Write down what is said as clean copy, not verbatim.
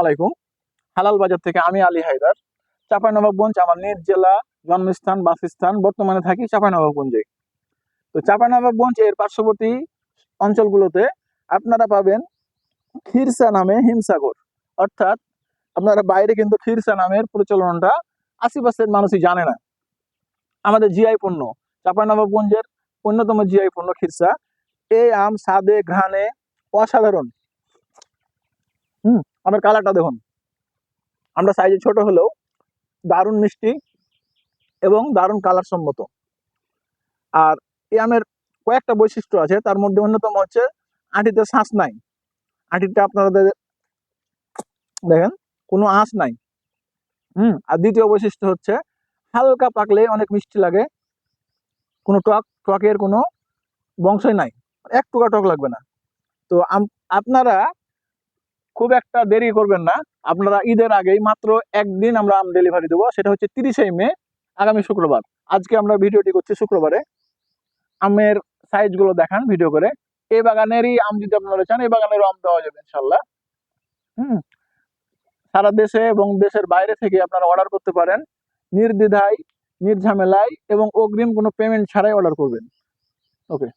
আলাইকুম। হালাল বাজার থেকে আমি আলী হায়দার। চাঁপাইনবাবগঞ্জ আমার নিজ জেলা, জন্মস্থান, বাসস্থান। বর্তমানে থাকি চাঁপাইনবাবগঞ্জে। তো চাঁপাইনবাবগঞ্জ এর পার্শ্ববর্তী অঞ্চলগুলোতে আপনারা পাবেন খিরসা নামে হিমসাগর। অর্থাৎ আপনারা বাইরে কিন্তু খিরসা নামের প্রচলনটা 80% মানুষই জানে না। আমাদের জিআই পণ্য, চাঁপাইনবাবগঞ্জের অন্যতম জিআই পণ্য খিরসা। এই আম স্বাদে ঘ্রাণে অসাধারণ। আমার কালারটা দেখুন, আমরা সাইজে ছোট হলেও দারুণ মিষ্টি এবং দারুণ কালার সম্মত। আর এই আমের কয়েকটা বৈশিষ্ট্য আছে, তার মধ্যে অন্যতম হচ্ছে আঁটিতে শাঁস নাই। আঁটিতে আপনারা দেখেন কোনো আঁশ নাই। আর দ্বিতীয় বৈশিষ্ট্য হচ্ছে হালকা পাকলে অনেক মিষ্টি লাগে, কোনো টকের কোনো বংশই নাই, এক টুকা টক লাগবে না। তো আপনারা খুব একটা দেরি করবেন না, আপনারা ঈদের আগেই মাত্র একদিন আমরা আম ডেলিভারি দেবো, সেটা হচ্ছে 30শে মে, আগামী শুক্রবার। আজকে আমরা ভিডিওটি করছি শুক্রবারে। আমের সাইজগুলো দেখান ভিডিও করে। এই বাগানেরই আম যদি আপনারা চান, এই বাগানেরও আম দেওয়া যাবে ইনশাল্লাহ। সারা দেশে এবং দেশের বাইরে থেকে আপনারা অর্ডার করতে পারেন নির্দ্বিধায়, নির্ঝামেলায় এবং অগ্রিম কোনো পেমেন্ট ছাড়াই অর্ডার করবেন। ওকে।